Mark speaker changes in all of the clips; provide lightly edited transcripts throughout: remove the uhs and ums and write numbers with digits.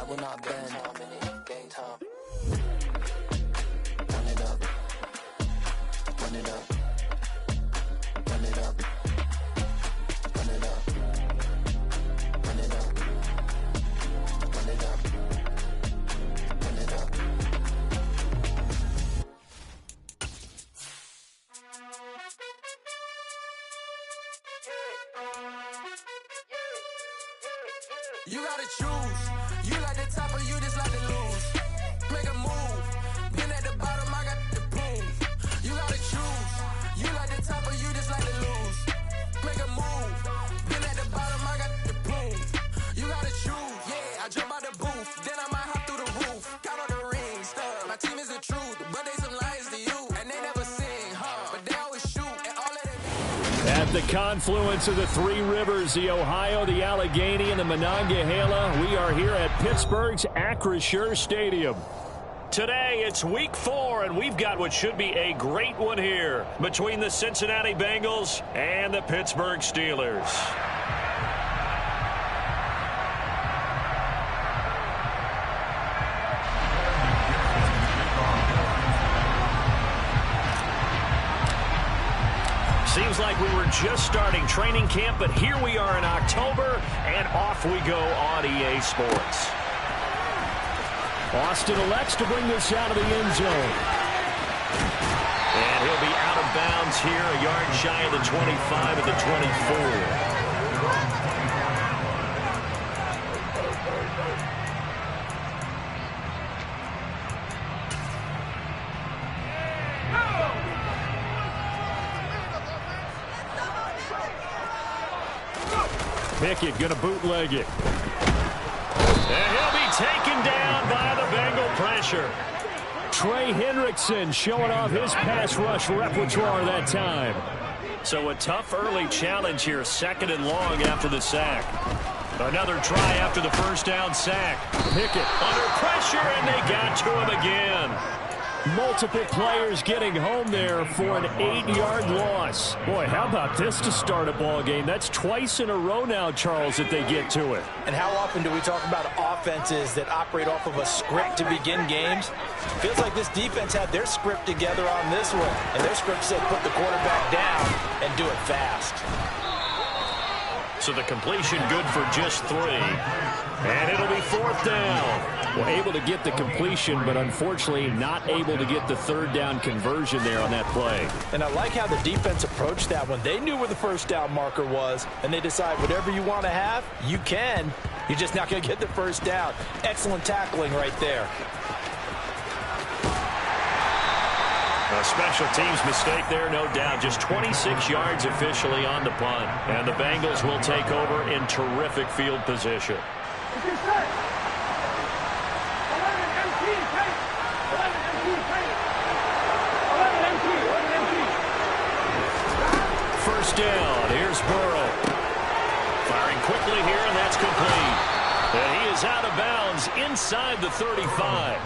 Speaker 1: will not bend. Game time. Run it up. Run it up. Run it up. Run it up. Run it up. Run it up. Run it up. You gotta choose. You like the top or you just like to lose. Make a move. Been at the bottom, I got the proof. You gotta choose. You like the top or you just like to lose. Make a move. Been at the bottom, I got the proof. You gotta choose. Yeah, I jump out the booth. Then I might hop through the roof. Count on the rings. My team is the truth, but they some liars to you. And they never sing, but they always shoot. And all of that.
Speaker 2: At the confluence of the three rivers, the Ohio, the Allegheny, and the Monongahela, we are here at Pittsburgh's Acrisure Stadium. Today, it's week 4, and we've got what should be a great one here between the Cincinnati Bengals and the Pittsburgh Steelers. Seems like we were just starting training camp, but here we are in October, and off we go on EA Sports. Austin elects to bring this out of the end zone. And he'll be out of bounds here, a yard shy of the 25 at the 24. Pickett going to bootleg it. And he'll be taken down by the Bengal pressure. Trey Hendrickson showing off his pass rush repertoire that time. So a tough early challenge here, 2nd and long after the sack. Another try after the first down sack. Pickett under pressure, and they got to him again. Multiple players getting home there for an 8-yard loss. Boy, how about this to start a ball game? That's twice in a row now, Charles, that they get to it.
Speaker 3: And how often do we talk about offenses that operate off of a script to begin games? Feels like this defense had their script together on this one. And their script said put the quarterback down and do it fast.
Speaker 2: So the completion good for just 3. And it'll be 4th down. Well, able to get the completion, but unfortunately not able to get the 3rd down conversion there on that play.
Speaker 3: And I like how the defense approached that one. They knew where the first down marker was, and they decide whatever you want to have, you can. You're just not going to get the first down. Excellent tackling right there.
Speaker 2: A special teams mistake there, no doubt. Just 26 yards officially on the punt. And the Bengals will take over in terrific field position. First down. Here's Burrow. Firing quickly here, and that's complete. And he is out of bounds inside the 35.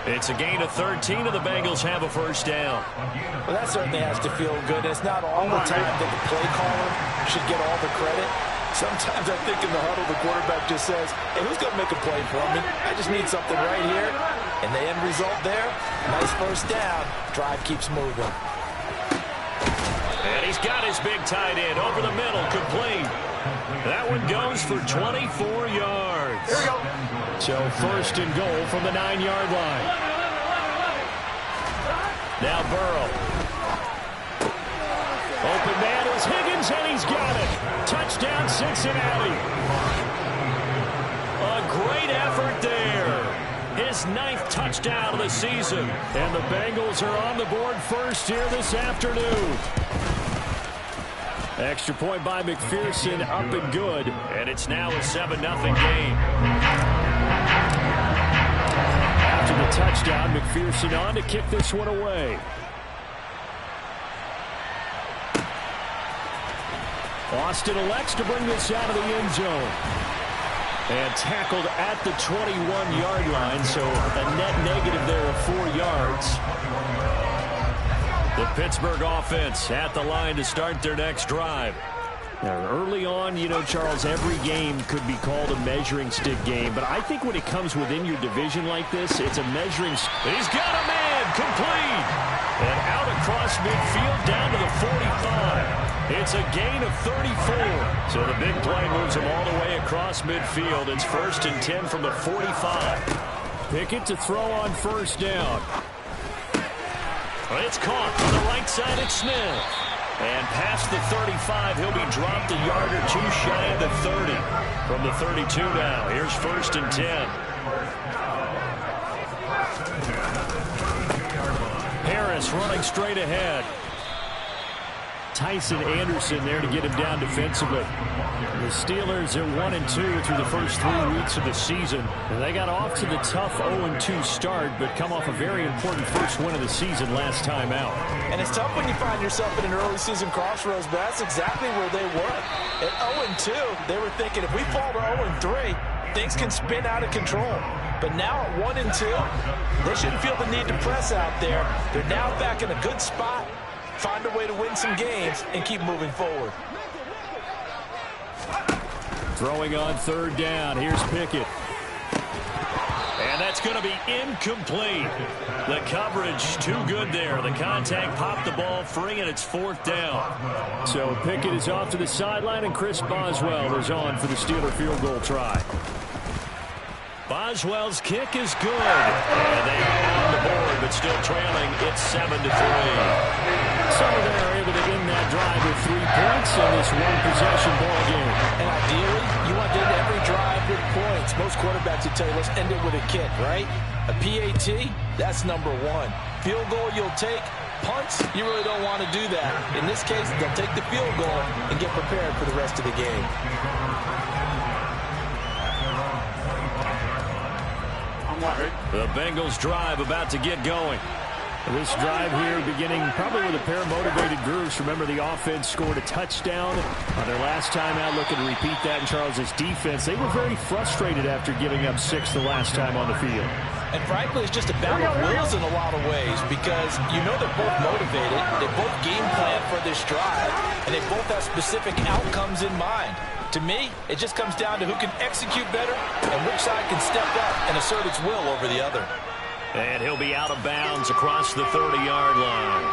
Speaker 2: It's a gain of 13, and the Bengals have a first down.
Speaker 3: Well, that certainly has to feel good. It's not all the time that the play caller should get all the credit. Sometimes I think in the huddle, the quarterback just says, hey, who's going to make a play for me? I just need something right here. And the end result there, nice first down. Drive keeps moving.
Speaker 2: And he's got his big tight end over the middle, complete. That one goes for 24 yards.
Speaker 3: Here we go.
Speaker 2: So 1st and goal from the 9-yard line. Now Burrow. Open man is Higgins, and he's got it. Touchdown, Cincinnati. A great effort there. His 9th touchdown of the season. And the Bengals are on the board first here this afternoon. Extra point by McPherson, up and good. And it's now a 7-0 game. After the touchdown, McPherson on to kick this one away. Austin elects to bring this out of the end zone. And tackled at the 21-yard line, so a net negative there of 4 yards. The Pittsburgh offense at the line to start their next drive. Early on, you know, Charles, every game could be called a measuring stick game, but I think when it comes within your division like this, it's a measuring stick.
Speaker 3: He's got a man, complete.
Speaker 2: And out across midfield down to the 45. It's a gain of 34. So the big play moves him all the way across midfield. It's 1st and 10 from the 45. Pickett to throw on first down. It's caught from the right side at Smith. And past the 35, he'll be dropped a yard or two shy of the 30. From the 32 now, here's 1st and 10. Harris running straight ahead. Tyson Anderson there to get him down defensively. The Steelers are 1-2 through the first 3 weeks of the season. And they got off to the tough 0-2 start, but come off a very important first win of the season last time out.
Speaker 3: And it's tough when you find yourself in an early season crossroads, but that's exactly where they were. At 0-2, they were thinking if we fall to 0-3, things can spin out of control. But now at 1-2, they shouldn't feel the need to press out there. They're now back in a good spot. Find a way to win some games and keep moving forward.
Speaker 2: Throwing on 3rd down. Here's Pickett. And that's going to be incomplete. The coverage too good there. The contact popped the ball free, and it's 4th down. So Pickett is off to the sideline, and Chris Boswell is on for the Steeler field goal try. Boswell's kick is good. And they are on the board, but still trailing. It's 7-3. So they're able to end that drive with 3 points in this one-possession ball game.
Speaker 3: And ideally, you want to end every drive with points. Most quarterbacks would tell you, let's end it with a kick, right? A PAT, that's number 1. Field goal you'll take. Punts, you really don't want to do that. In this case, they'll take the field goal and get prepared for the rest of the game.
Speaker 2: The Bengals drive about to get going. This drive here beginning probably with a pair of motivated groups. Remember, the offense scored a touchdown on their last time out. Looking to repeat that in Charles's defense. They were very frustrated after giving up 6 the last time on the field.
Speaker 3: And frankly, it's just a battle of wills in a lot of ways because you know they're both motivated. They both game plan for this drive, and they both have specific outcomes in mind. To me, it just comes down to who can execute better and which side can step up and assert its will over the other.
Speaker 2: And he'll be out of bounds across the 30-yard line.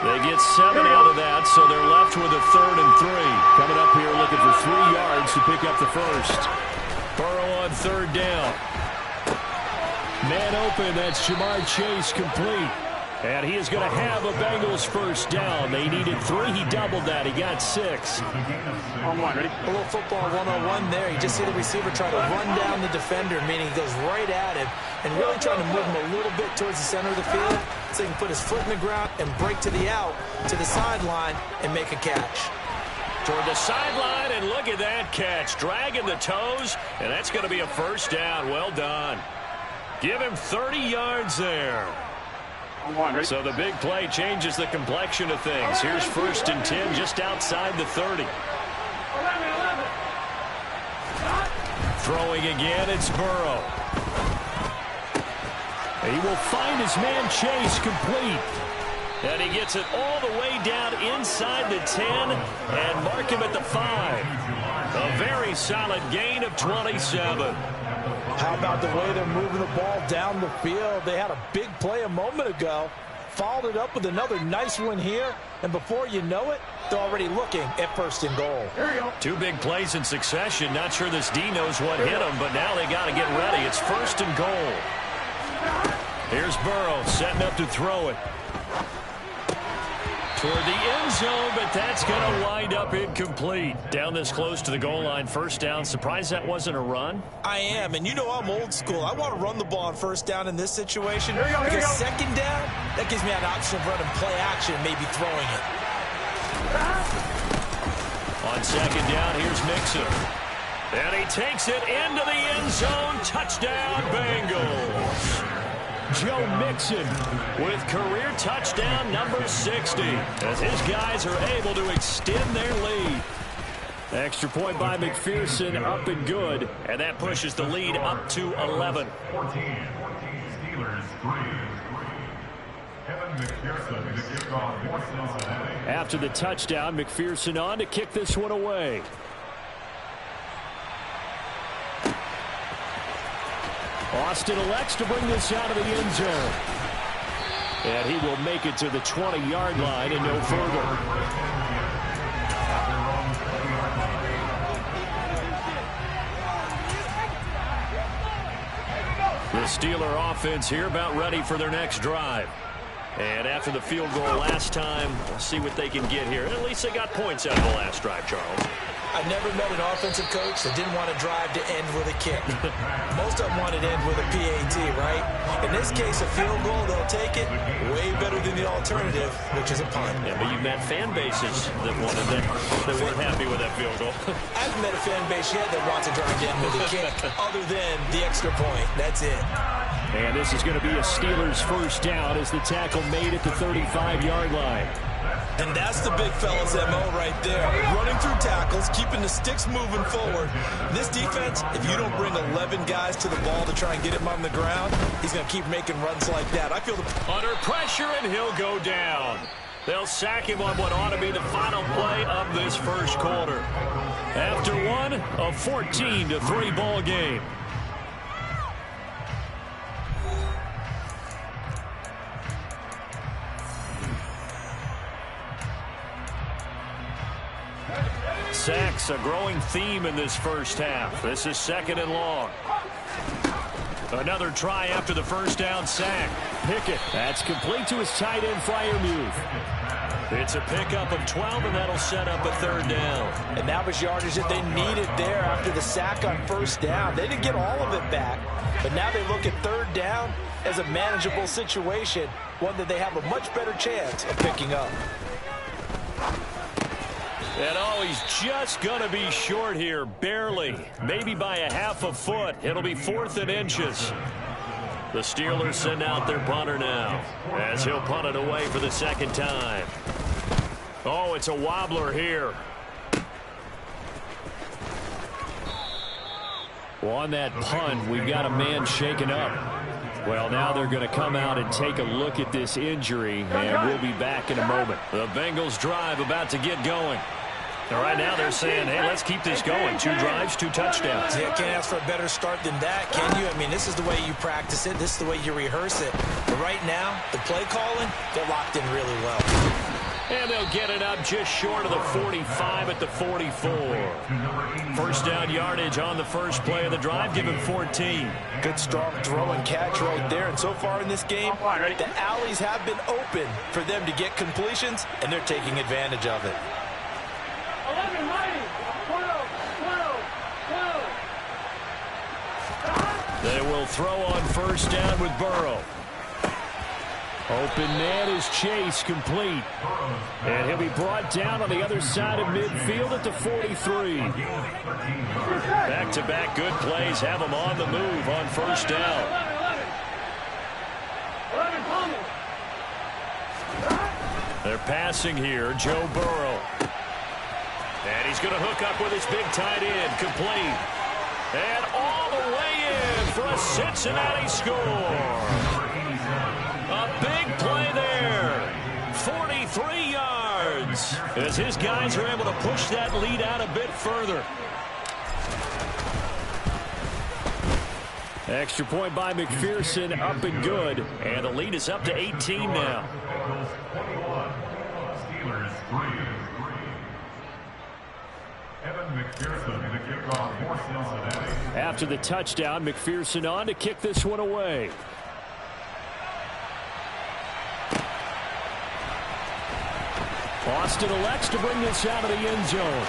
Speaker 2: They get 7 out of that, so they're left with a 3rd and 3. Coming up here looking for 3 yards to pick up the first. Burrow on 3rd down. Man open, that's Jamar Chase complete. And he is going to have a Bengals first down. They needed 3. He doubled that. He got 6.
Speaker 3: A little football 101 there. You just see the receiver try to run down the defender, meaning he goes right at him and really trying to move him a little bit towards the center of the field so he can put his foot in the ground and break to the out, to the sideline, and make a catch.
Speaker 2: Toward the sideline, and look at that catch. Dragging the toes, and that's going to be a first down. Well done. Give him 30 yards there. So the big play changes the complexion of things. Here's 1st and 10 just outside the 30. Throwing again, it's Burrow. He will find his man Chase complete. And he gets it all the way down inside the 10 and mark him at the 5. A very solid gain of 27.
Speaker 3: How about the way they're moving the ball down the field? They had a big play a moment ago, followed it up with another nice one here, and before you know it, they're already looking at 1st and goal.
Speaker 2: 2 big plays in succession. Not sure this D knows what hit him, but now they got to get ready. It's 1st and goal. Here's Burrow setting up to throw it. Toward the end zone, but that's going to wind up incomplete. Down this close to the goal line, first down. Surprised that wasn't a run?
Speaker 3: I am, and you know I'm old school. I want to run the ball on 1st down in this situation because 2nd down, that gives me an option of running play action, maybe throwing it.
Speaker 2: On 2nd down, here's Mixon. And he takes it into the end zone. Touchdown, Bengals. Joe Mixon with career touchdown number 60 as his guys are able to extend their lead. Extra point by McPherson, up and good, and that pushes the lead up to 11. After the touchdown, McPherson on to kick this one away. Austin elects to bring this out of the end zone. And he will make it to the 20-yard line and no further. The Steeler offense here about ready for their next drive. And after the field goal last time, we'll see what they can get here. And at least they got points out of the last drive, Charles.
Speaker 3: I never met an offensive coach that didn't want to drive to end with a kick. Most of them want to end with a PAT, right? In this case, a field goal, they'll take it way better than the alternative, which is a punt.
Speaker 2: Yeah, but you've met fan bases that wanted that weren't happy with that field goal.
Speaker 3: I haven't met a fan base yet that wants to drive to end with a kick other than the extra point. That's it.
Speaker 2: And this is going to be a Steelers first down as the tackle made at the 35-yard line.
Speaker 3: And that's the big fella's MO right there. Running through tackles, keeping the sticks moving forward. This defense, if you don't bring 11 guys to the ball to try and get him on the ground, he's going to keep making runs like that. I feel
Speaker 2: under pressure, and he'll go down. They'll sack him on what ought to be the final play of this first quarter. After one, a 14-3 ball game. Sacks, a growing theme in this first half. This is second and long. Another try after the first down sack. Pickett, that's complete to his tight end Freiermuth. It's a pickup of 12, and that'll set up a third down.
Speaker 3: And that was yardage that they needed there after the sack on first down. They didn't get all of it back, but now they look at third down as a manageable situation, one that they have a much better chance of picking up.
Speaker 2: And oh, he's just going to be short here, barely, maybe by a half a foot. It'll be 4th and inches. The Steelers send out their punter now as he'll punt it away for the second time. Oh, it's a wobbler here. Well, on that punt, we've got a man shaken up. Well, now they're going to come out and take a look at this injury, and we'll be back in a moment. The Bengals drive about to get going. And right now they're saying, hey, let's keep this going. 2 drives, 2 touchdowns.
Speaker 3: Yeah, can't ask for a better start than that, can you? I mean, this is the way you practice it. This is the way you rehearse it. But right now, the play calling, they're locked in really well.
Speaker 2: And they'll get it up just short of the 45 at the 44. First down yardage on the first play of the drive, given 14.
Speaker 3: Good, strong throw and catch right there. And so far in this game, the alleys have been open for them to get completions, and they're taking advantage of it.
Speaker 2: They will throw on first down with Burrow. Open man is Chase, complete. And he'll be brought down on the other side of midfield at the 43. Back-to-back good plays have him on the move on first down. They're passing here, Joe Burrow. And he's going to hook up with his big tight end, complete. And all the way in for a Cincinnati score. A big play there. 43 yards. As his guys are able to push that lead out a bit further. Extra point by McPherson, up and good. And the lead is up to 18 now. After the touchdown, McPherson on to kick this one away. Austin elects to bring this out of the end zone.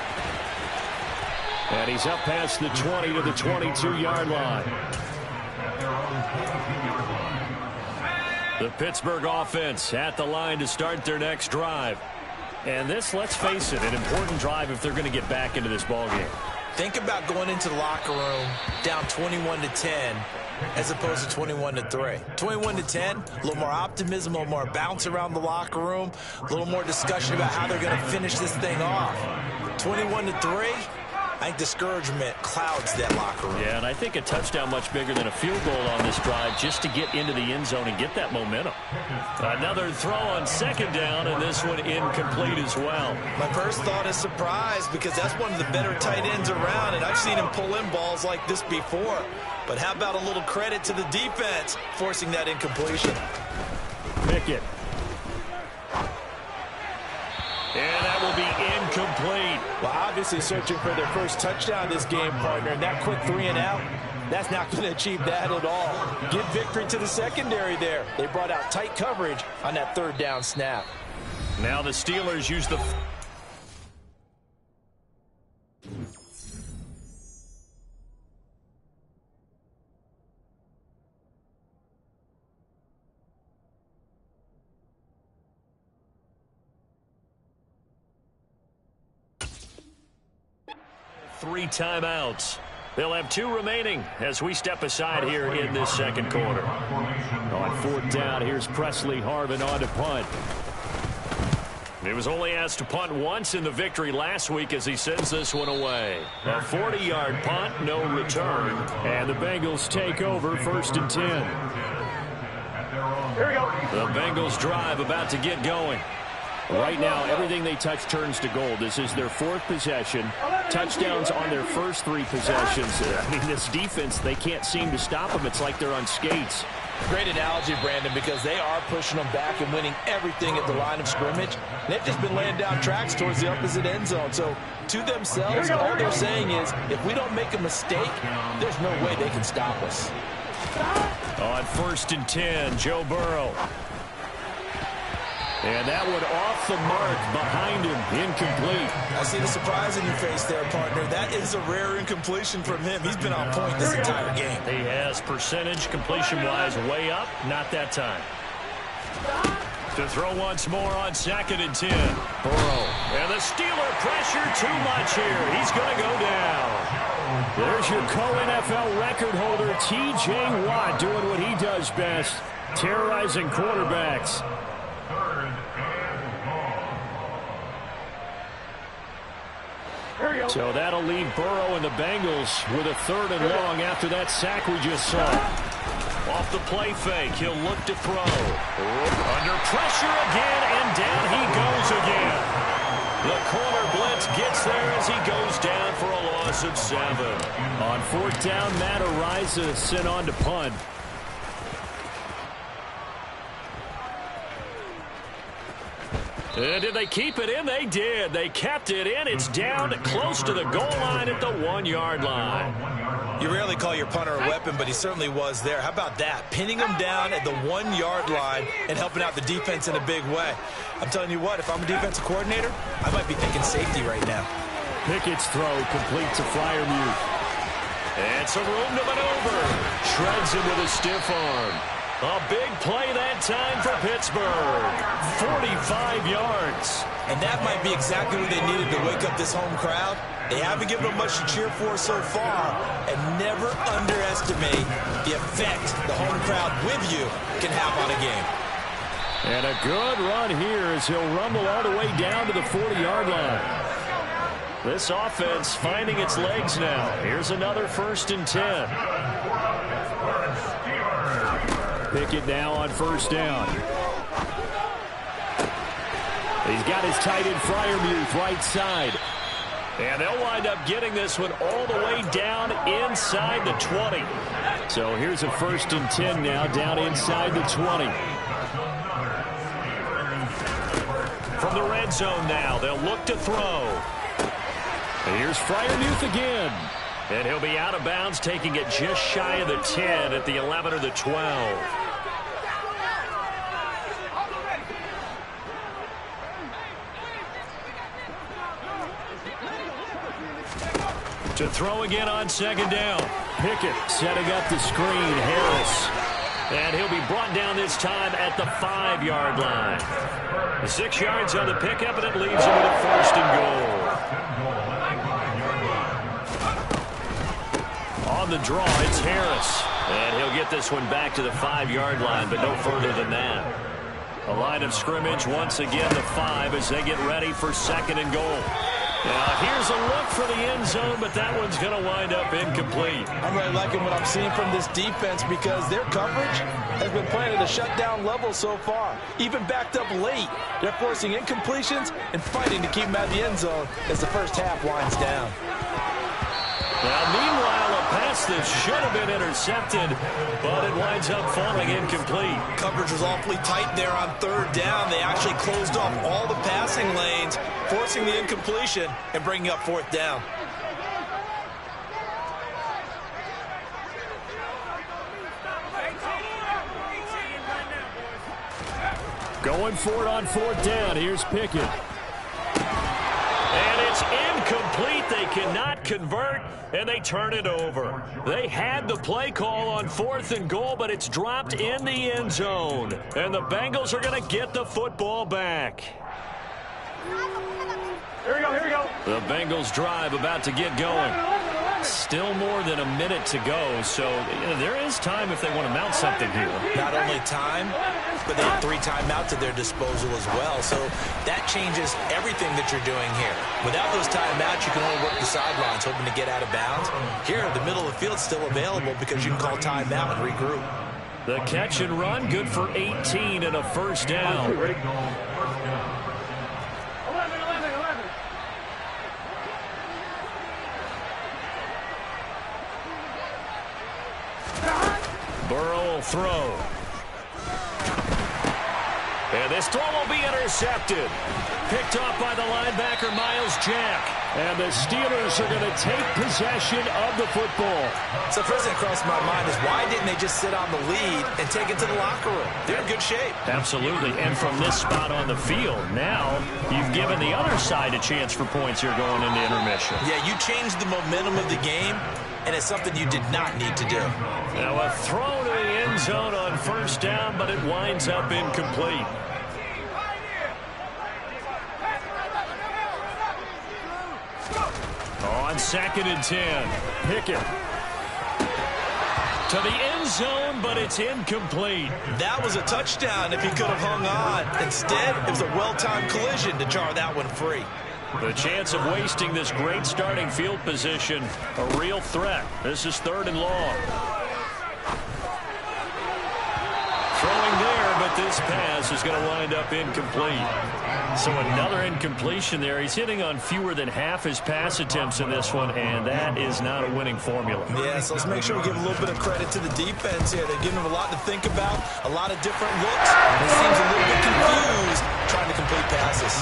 Speaker 2: And he's up past the 20 to the 22-yard line. The Pittsburgh offense at the line to start their next drive. And this, let's face it, an important drive if they're going to get back into this ballgame.
Speaker 3: Think about going into the locker room down 21-10 as opposed to 21-3. 21-10, a little more optimism, a little more bounce around the locker room, a little more discussion about how they're going to finish this thing off. 21-3, I think discouragement clouds that locker room.
Speaker 2: Yeah, and I think a touchdown much bigger than a field goal on this drive just to get into the end zone and get that momentum. Another throw on second down, and this one incomplete as well.
Speaker 3: My first thought is surprise because that's one of the better tight ends around, and I've seen him pull in balls like this before. But how about a little credit to the defense forcing that incompletion?
Speaker 2: Pickett. And that will be incomplete.
Speaker 3: Well, obviously searching for their first touchdown this game, partner. And that quick 3 and out, that's not going to achieve that at all. Give victory to the secondary there. They brought out tight coverage on that third down snap.
Speaker 2: Now the Steelers use the... Three timeouts. They'll have 2 remaining as we step aside here in this second quarter. On fourth down, here's Presley Harvin on to punt. He was only asked to punt once in the victory last week as he sends this one away. A 40-yard punt, no return. And the Bengals take over 1st and 10. Here we go. The Bengals drive about to get going. Right now, everything they touch turns to gold. This is their 4th possession. Touchdowns on their first 3 possessions. I mean, this defense, they can't seem to stop them. It's like they're on skates.
Speaker 3: Great analogy, Brandon, because they are pushing them back and winning everything at the line of scrimmage. They've just been laying down tracks towards the opposite end zone. So, to themselves, all they're saying is, if we don't make a mistake, there's no way they can stop us.
Speaker 2: On 1st and 10, Joe Burrow. And that one off the mark behind him, incomplete.
Speaker 3: I see the surprise in your face there, partner. That is a rare incompletion from him. He's been on point this entire game.
Speaker 2: He has percentage completion-wise way up, not that time. To throw once more on 2nd and 10. Burrow. And the Steeler pressure too much here. He's going to go down. There's your co-NFL record holder, T.J. Watt, doing what he does best, terrorizing quarterbacks. So that'll leave Burrow and the Bengals with a 3rd and long after that sack we just saw. Off the play fake, he'll look to throw. Under pressure again, and down he goes again. The corner blitz gets there as he goes down for a loss of 7. On 4th down, Matt Araiza sent on to punt. Did they keep it in? They did. They kept it in. It's down close to the goal line at the 1-yard line.
Speaker 3: You rarely call your punter a weapon, but he certainly was there. How about that? Pinning him down at the 1-yard line and helping out the defense in a big way. I'm telling you what, if I'm a defensive coordinator, I might be thinking safety right now.
Speaker 2: Pickett's throw complete to Freiermuth. And some room to maneuver. Shreds him with a stiff arm. A big play that time for Pittsburgh. 45 yards.
Speaker 3: And that might be exactly what they needed to wake up this home crowd. They haven't given them much to cheer for so far. And never underestimate the effect the home crowd with you can have on a game.
Speaker 2: And a good run here as he'll rumble all the way down to the 40-yard line. This offense finding its legs now. Here's another 1st and 10. Pickett now on 1st down. He's got his tight end Freiermuth right side. And they'll wind up getting this one all the way down inside the 20. So here's a 1st and 10 now down inside the 20. From the red zone now, they'll look to throw. And here's Freiermuth again. And he'll be out of bounds, taking it just shy of the 10 at the 11 or the 12. To throw again on 2nd down. Pickett setting up the screen. Harris. And he'll be brought down this time at the 5-yard line. 6 yards on the pickup, and it leaves him with a 1st and goal. On the draw, it's Harris. And he'll get this one back to the 5-yard line, but no further than that. A line of scrimmage once again, the 5, as they get ready for 2nd and goal. Now here's a look for the end zone, but that one's going to wind up incomplete.
Speaker 3: I'm really liking what I'm seeing from this defense because their coverage has been playing at a shutdown level so far. Even backed up late, they're forcing incompletions and fighting to keep them out of the end zone as the first half winds down.
Speaker 2: Now, meanwhile, a pass that should have been intercepted, but it winds up falling incomplete.
Speaker 3: Coverage was awfully tight there on third down. They actually closed off all the passing lanes, forcing the incompletion and bringing up fourth down.
Speaker 2: Going for it on fourth down. Here's Pickett. And it's incomplete. They cannot convert, and they turn it over. They had the play call on 4th and goal, but it's dropped in the end zone. And the Bengals are going to get the football back.
Speaker 4: Here we go.
Speaker 2: The Bengals drive about to get going. Still more than a minute to go, so there is time if they want to mount something here.
Speaker 3: Not only time, but they have 3 timeouts at their disposal as well, so that changes everything that you're doing here. Without those timeouts, you can only work the sidelines, hoping to get out of bounds. Here, the middle of the field's still available because you can call timeout and regroup.
Speaker 2: The catch and run, good for 18 and a first down. Burrow will throw. And this throw will be intercepted. Picked off by the linebacker, Myles Jack. And the Steelers are going to take possession of the football.
Speaker 3: So first thing that crossed my mind is why didn't they just sit on the lead and take it to the locker room? They're in good shape.
Speaker 2: Absolutely. And from this spot on the field, now you've given the other side a chance for points here going into intermission.
Speaker 3: Yeah, you changed the momentum of the game, and it's something you did not need to do.
Speaker 2: Now a throw to the end zone on first down, but it winds up incomplete. On 2nd and 10, Pickett. To the end zone, but it's incomplete.
Speaker 3: That was a touchdown if he could have hung on. Instead, it was a well-timed collision to jar that one free.
Speaker 2: The chance of wasting this great starting field position, a real threat. This is 3rd and long. Throwing there, but this pass is going to wind up incomplete. So another incompletion there. He's hitting on fewer than half his pass attempts in this one, and that is not a winning formula.
Speaker 3: Yeah, so let's make sure we give a little bit of credit to the defense here. They're giving him a lot to think about, a lot of different looks. And he seems a little bit confused trying to complete passes.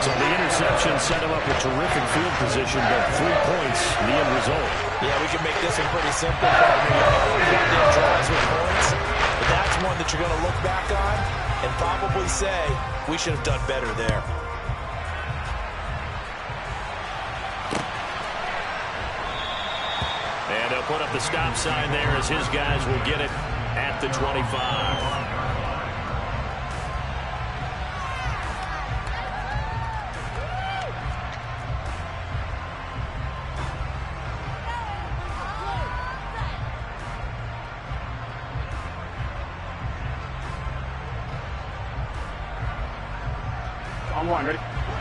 Speaker 2: So the interception set him up with terrific field position, but 3 points, the end result.
Speaker 3: Yeah, we can make this one pretty simple. Maybe drives with points, but that's one that you're going to look back on and probably say, we should have done better there.
Speaker 2: And they'll put up the stop sign there as his guys will get it at the 25.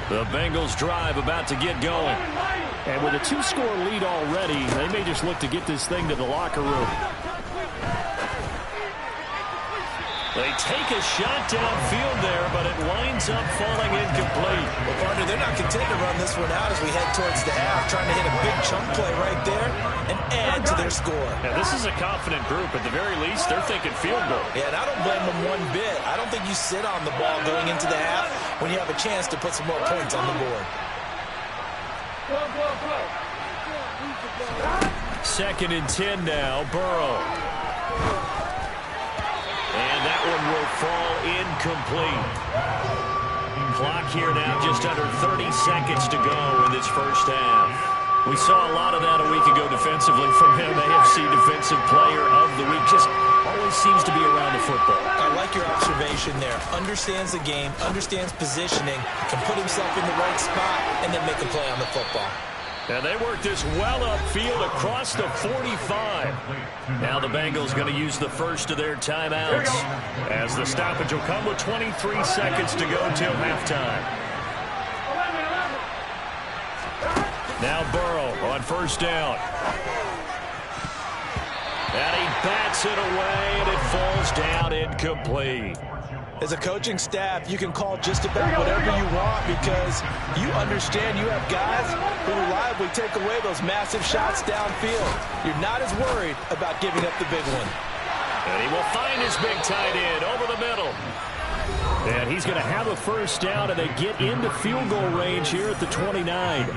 Speaker 2: The Bengals drive about to get going. And with a 2-score lead already, they may just look to get this thing to the locker room. They take a shot downfield there, but it winds up falling incomplete.
Speaker 3: Well, partner, they're not content to run this one out as we head towards the half, trying to hit a big chunk play right there and add to their score.
Speaker 2: Now, this is a confident group. At the very least, they're thinking field goal.
Speaker 3: Yeah, and I don't blame them one bit. I don't think you sit on the ball going into the half when you have a chance to put some more points on the board.
Speaker 2: 2nd and 10 now, Burrow. And that one will fall incomplete. Clock here now, just under 30 seconds to go in this first half. We saw a lot of that a week ago defensively from him. AFC Defensive Player of the Week. Just always seems to be around the football.
Speaker 3: I like your observation there. Understands the game, understands positioning, can put himself in the right spot, and then make a play on the football.
Speaker 2: And they work this well upfield across the 45. Now the Bengals going to use the first of their timeouts as the stoppage will come with 23 seconds to go till halftime. Now Burrow on first down. And he bats it away, and it falls down incomplete.
Speaker 3: As a coaching staff, you can call just about whatever you want because you understand you have guys who reliably take away those massive shots downfield. You're not as worried about giving up the big one.
Speaker 2: And he will find his big tight end over the middle. And he's going to have a first down, and they get into field goal range here at the 29.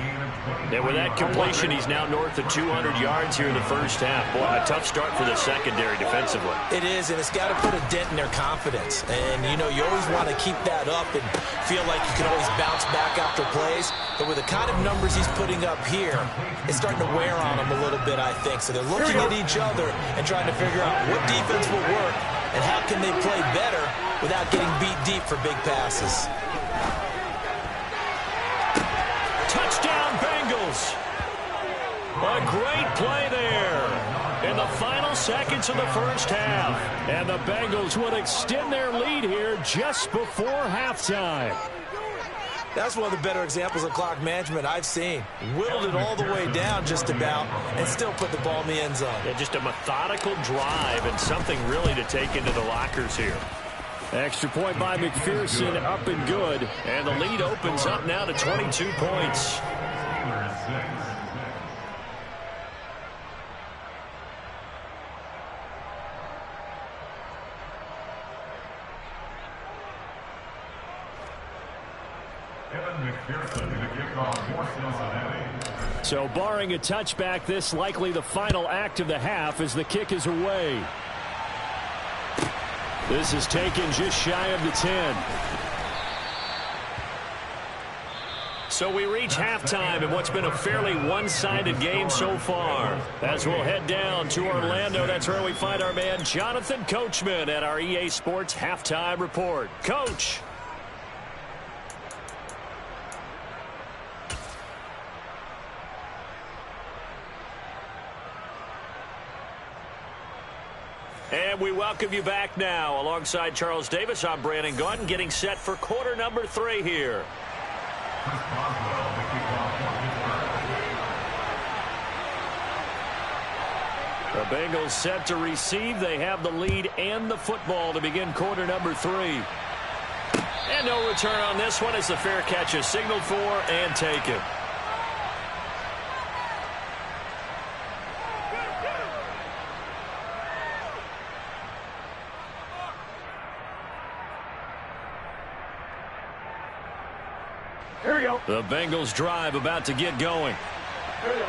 Speaker 2: And with that completion, he's now north of 200 yards here in the first half. Boy, a tough start for the secondary defensively.
Speaker 3: It is, and it's got to put a dent in their confidence. And, you know, you always want to keep that up and feel like you can always bounce back after plays. But with the kind of numbers he's putting up here, it's starting to wear on them a little bit, I think. So they're looking at each other and trying to figure out what defense will work and how can they play better without getting beat deep for big passes.
Speaker 2: Touchdown, Bengals. A great play there in the final seconds of the first half. And the Bengals would extend their lead here just before halftime.
Speaker 3: That's one of the better examples of clock management I've seen. Whittled it all the way down just about and still put the ball in the end zone.
Speaker 2: Yeah, just a methodical drive and something really to take into the lockers here. Extra point by McPherson, up and good. And the lead opens up now to 22 points. So barring a touchback, this likely the final act of the half as the kick is away. This is taken just shy of the 10. So we reach halftime in what's been a fairly one-sided game so far. As we'll head down to Orlando, that's where we find our man Jonathan Coachman at our EA Sports Halftime Report. Coach. And we welcome you back now. Alongside Charles Davis, I'm Brandon Gaudin, getting set for quarter number 3 here. The Bengals set to receive. They have the lead and the football to begin quarter number 3. And no return on this one as the fair catch is signaled for and taken.
Speaker 1: Here we go.
Speaker 2: The Bengals drive about to get going.
Speaker 1: Here we go.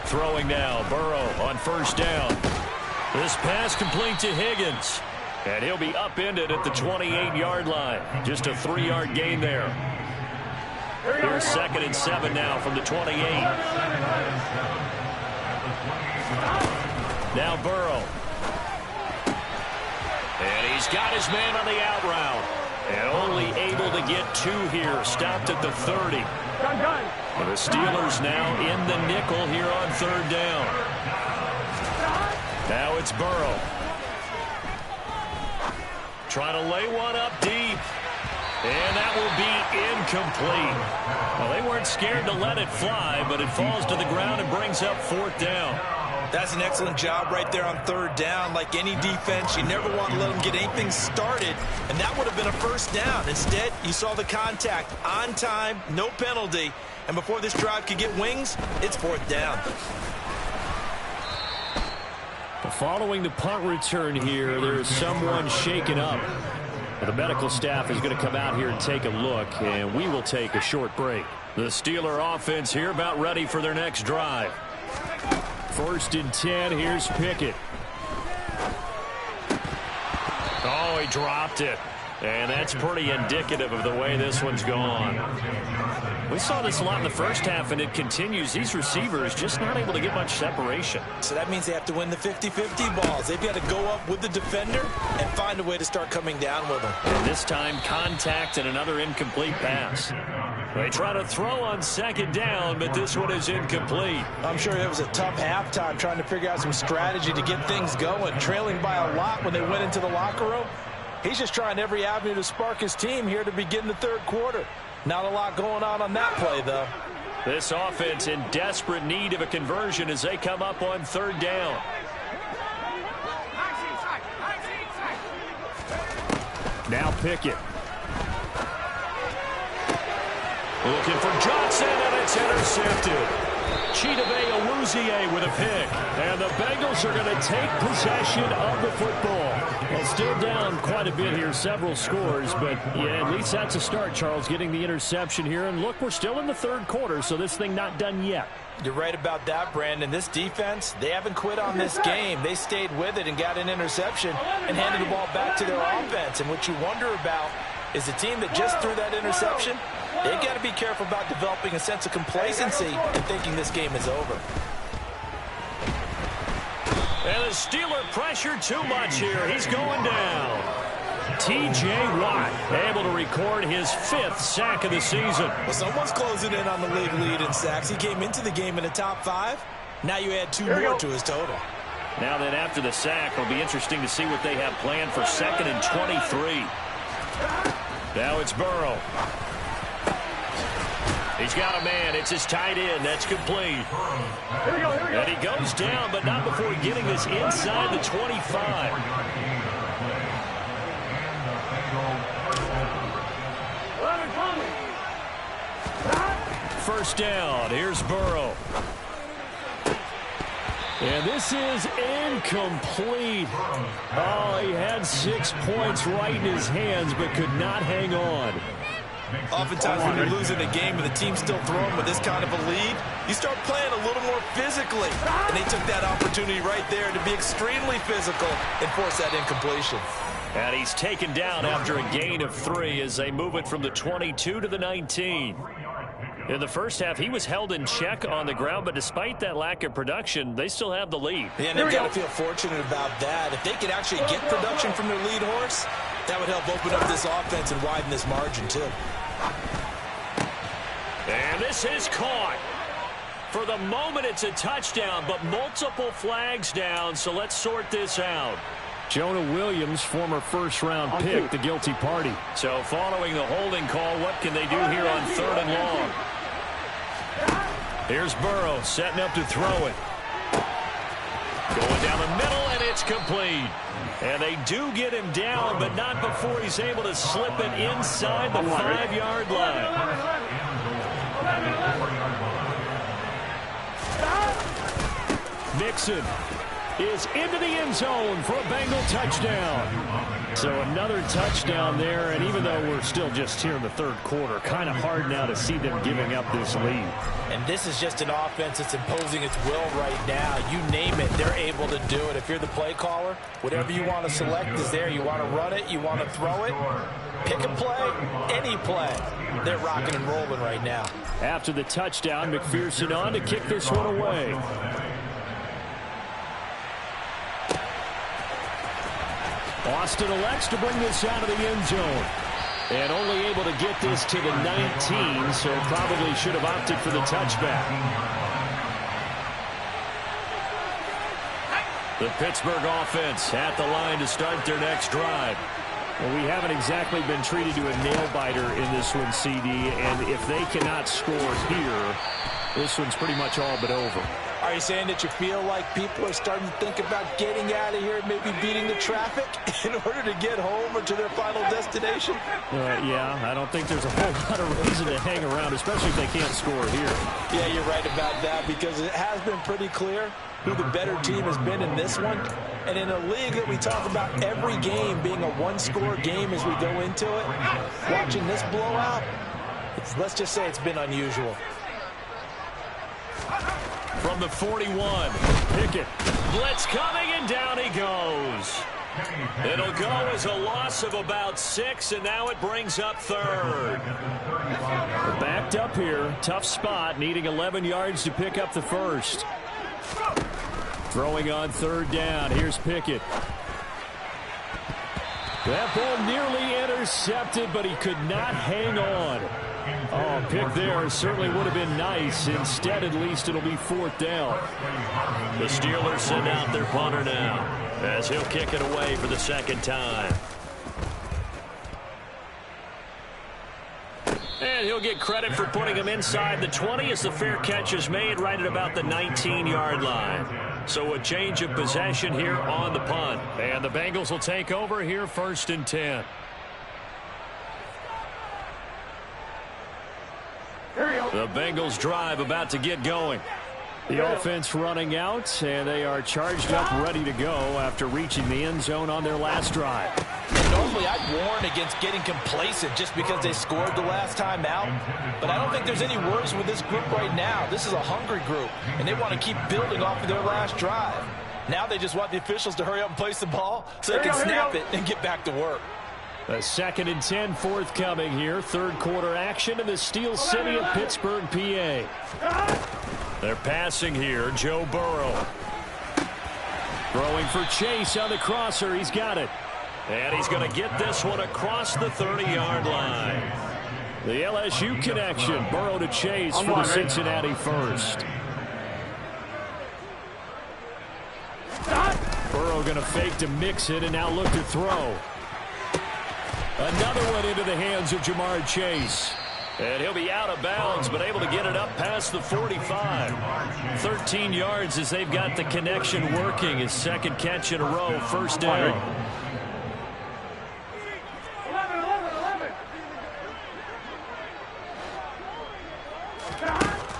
Speaker 2: Throwing now, Burrow on first down. This pass complete to Higgins. And he'll be upended at the 28-yard line. Just a 3-yard gain there. Here's 2nd and 7 now from the 28. Now Burrow. And he's got his man on the out route. And only able to get 2 here. Stopped at the 30.
Speaker 1: Done.
Speaker 2: And the Steelers now in the nickel here on 3rd down. Now it's Burrow. Trying to lay one up deep. And that will be incomplete. Well, they weren't scared to let it fly, but it falls to the ground and brings up 4th down.
Speaker 3: That's an excellent job right there on 3rd down. Like any defense, you never want to let them get anything started, and that would have been a first down. Instead, you saw the contact on time, no penalty, and before this drive could get wings, it's 4th down.
Speaker 2: Following the punt return here, there is someone shaken up. The medical staff is going to come out here and take a look, and we will take a short break. The Steeler offense here about ready for their next drive. 1st and 10, here's Pickett. Oh, he dropped it. And that's pretty indicative of the way this one's gone. We saw this a lot in the first half, and it continues. These receivers just not able to get much separation.
Speaker 3: So that means they have to win the 50-50 balls. They've got to go up with the defender and find a way to start coming down with them.
Speaker 2: And this time, contact and another incomplete pass. They try to throw on 2nd down, but this one is incomplete.
Speaker 3: I'm sure it was a tough halftime trying to figure out some strategy to get things going. Trailing by a lot when they went into the locker room. He's just trying every avenue to spark his team here to begin the 3rd quarter. Not a lot going on that play, though.
Speaker 2: This offense in desperate need of a conversion as they come up on third down. Now Pickett. Looking for Johnson, and it's intercepted. Chidobe Awuzie with a pick. And the Bengals are going to take possession of the football. Well, still down quite a bit here, several scores. But, yeah, at least that's a start, Charles, getting the interception here. And, look, we're still in the third quarter, so this thing not done yet.
Speaker 3: You're right about that, Brandon. This defense, they haven't quit on this game. They stayed with it and got an interception and handed the ball back to their offense. And what you wonder about is the team that just threw that interception, they've got to be careful about developing a sense of complacency and thinking this game is over.
Speaker 2: And the Steeler pressure too much here. He's going down. T.J. Watt able to record his 5th sack of the season.
Speaker 3: Well, someone's closing in on the league lead in sacks. He came into the game in the top 5. Now you add 2 more to his total.
Speaker 2: Now then, after the sack, it'll be interesting to see what they have planned for 2nd and 23. Now it's Burrow. He's got a man. It's his tight end. That's complete. And he goes down, but not before getting this inside the 25. First down. Here's Burrow. And this is incomplete. Oh, he had 6 points right in his hands, but could not hang on.
Speaker 3: Oftentimes when you're losing a game and the team's still throwing with this kind of a lead, you start playing a little more physically. And they took that opportunity right there to be extremely physical and force that incompletion.
Speaker 2: And he's taken down after a gain of 3 as they move it from the 22 to the 19. In the first half, he was held in check on the ground, but despite that lack of production, they still have the lead.
Speaker 3: Yeah, and they've got to feel fortunate about that. If they could actually get production from their lead horse, that would help open up this offense and widen this margin, too.
Speaker 2: And this is caught. For the moment, it's a touchdown, but multiple flags down, so let's sort this out. Jonah Williams, former first-round pick, the guilty party. So following the holding call, what can they do here on 3rd and long? Here's Burrow setting up to throw it. Going down the middle, and it's complete. And they do get him down, but not before he's able to slip it inside the 5-yard line. Mixon is into the end zone for a Bengal touchdown. So another touchdown there, and even though we're still just here in the 3rd quarter, kind of hard now to see them giving up this lead.
Speaker 3: And this is just an offense that's imposing its will right now. You name it, they're able to do it. If you're the play caller, whatever you want to select is there. You want to run it, you want to throw it, pick a play, any play. They're rocking and rolling right now.
Speaker 2: After the touchdown, McPherson on to kick this one away. Austin elects to bring this out of the end zone. And only able to get this to the 19, so probably should have opted for the touchback. The Pittsburgh offense at the line to start their next drive. Well, we haven't exactly been treated to a nail-biter in this one, CD, and if they cannot score here, this one's pretty much all but over.
Speaker 3: Are you saying that you feel like people are starting to think about getting out of here, maybe beating the traffic in order to get home or to their final destination?
Speaker 2: Yeah, I don't think there's a whole lot of reason to hang around, especially if they can't score here.
Speaker 3: Yeah, you're right about that, because it has been pretty clear who the better team has been in this one. And in a league that we talk about every game being a one-score game as we go into it, watching this blowout, let's just say it's been unusual.
Speaker 2: From the 41, Pickett. Blitz coming, and down he goes. It'll go as a loss of about 6, and now it brings up 3rd. We're backed up here. Tough spot, needing 11 yards to pick up the first. Throwing on 3rd down. Here's Pickett. That ball nearly intercepted, but he could not hang on. Oh, pick there certainly would have been nice. Instead, at least it'll be 4th down. The Steelers send out their punter now as he'll kick it away for the 2nd time. And he'll get credit for putting him inside the 20 as the fair catch is made right at about the 19-yard line. So a change of possession here on the punt. And the Bengals will take over here 1st and 10. The Bengals drive about to get going. The offense running out, and they are charged up, ready to go after reaching the end zone on their last drive.
Speaker 3: And normally I'd warn against getting complacent just because they scored the last time out. But I don't think there's any worries with this group right now. This is a hungry group, and they want to keep building off of their last drive. Now they just want the officials to hurry up and place the ball so they can snap it and get back to work.
Speaker 2: A 2nd and 10 forthcoming here. 3rd quarter action in the Steel City of Pittsburgh, PA. They're passing here. Joe Burrow. Throwing for Chase on the crosser. He's got it. And he's going to get this one across the 30-yard line. The LSU connection. Burrow to Chase for the Cincinnati first. Burrow going to fake to mix it and now look to throw. Another one into the hands of Jamar Chase. And he'll be out of bounds, but able to get it up past the 45. 13 yards as they've got the connection working. His 2nd catch in a row, 1st down.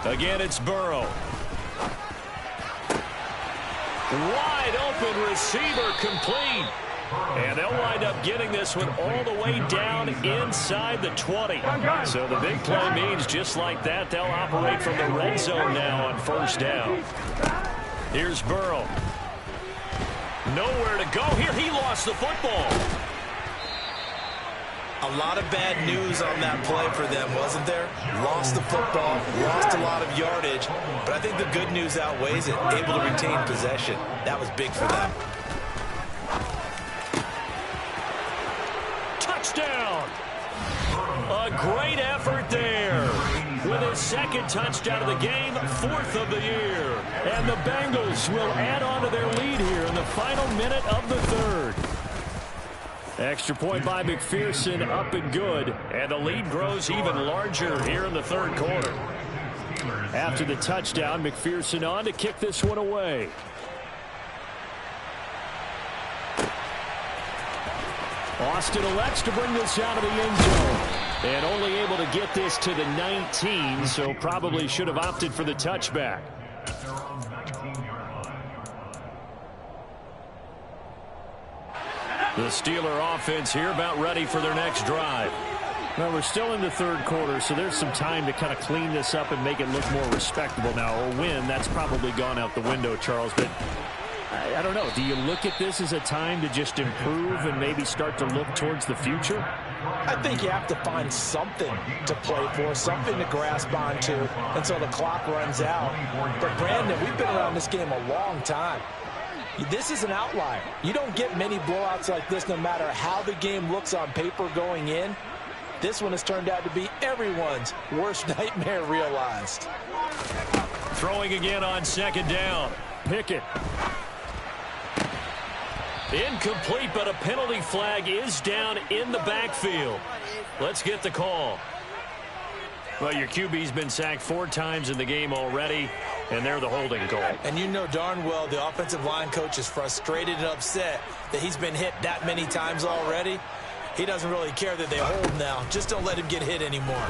Speaker 2: Again, it's Burrow. Wide open receiver, complete. And they'll wind up getting this one all the way down inside the 20. So the big play means just like that, they'll operate from the red zone now on 1st down. Here's Burrow. Nowhere to go here. He lost the football.
Speaker 3: A lot of bad news on that play for them, wasn't there? Lost the football, lost a lot of yardage, but I think the good news outweighs it. Able to retain possession. That was big for them.
Speaker 2: Touchdown! A great effort there. With his 2nd touchdown of the game, 4th of the year. And the Bengals will add on to their lead here in the final minute of the 3rd. Extra point by McPherson, up and good. And the lead grows even larger here in the 3rd quarter. After the touchdown, McPherson on to kick this one away. Austin elects to bring this out of the end zone. And only able to get this to the 19, so probably should have opted for the touchback. The Steeler offense here about ready for their next drive. Well, we're still in the 3rd quarter, so there's some time to kind of clean this up and make it look more respectable now. A win, that's probably gone out the window, Charles, but I don't know. Do you look at this as a time to just improve and maybe start to look towards the future?
Speaker 3: I think you have to find something to play for, something to grasp onto until the clock runs out. But, Brandon, we've been around this game a long time. This is an outlier. You don't get many blowouts like this no matter how the game looks on paper going in. This one has turned out to be everyone's worst nightmare realized.
Speaker 2: Throwing again on 2nd down. Pickett. Incomplete, but a penalty flag is down in the backfield. Let's get the call. Well, your QB's been sacked 4 times in the game already, and they're the holding call.
Speaker 3: And you know darn well the offensive line coach is frustrated and upset that he's been hit that many times already. He doesn't really care that they hold now. Just don't let him get hit anymore.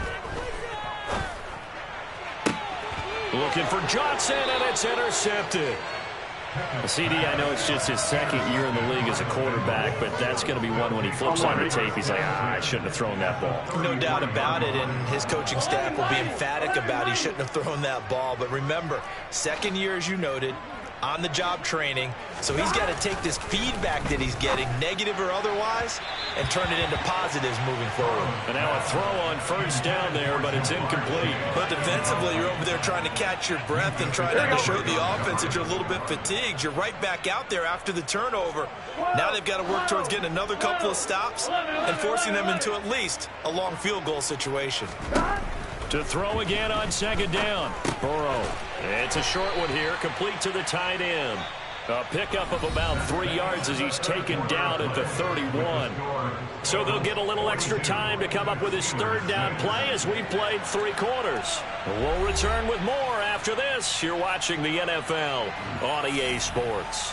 Speaker 2: Looking for Johnson, and it's intercepted. CD, I know it's just his 2nd year in the league as a quarterback, but that's going to be one when he flips on the tape. He's like, I shouldn't have thrown that ball.
Speaker 3: No doubt about it, and his coaching staff will be emphatic about he shouldn't have thrown that ball. But remember, 2nd year, as you noted, on-the-job training, so he's got to take this feedback that he's getting, negative or otherwise, and turn it into positives moving forward.
Speaker 2: And now a throw on 1st down there, but it's incomplete.
Speaker 3: But defensively, you're over there trying to catch your breath and trying not to show the offense that you're a little bit fatigued. You're right back out there after the turnover. Now they've got to work towards getting another couple of stops and forcing them into at least a long field goal situation.
Speaker 2: To throw again on 2nd down. Burrow. It's a short one here, complete to the tight end. A pickup of about 3 yards as he's taken down at the 31. So they'll get a little extra time to come up with his third down play as we've played 3 quarters. We'll return with more after this. You're watching the NFL on EA Sports.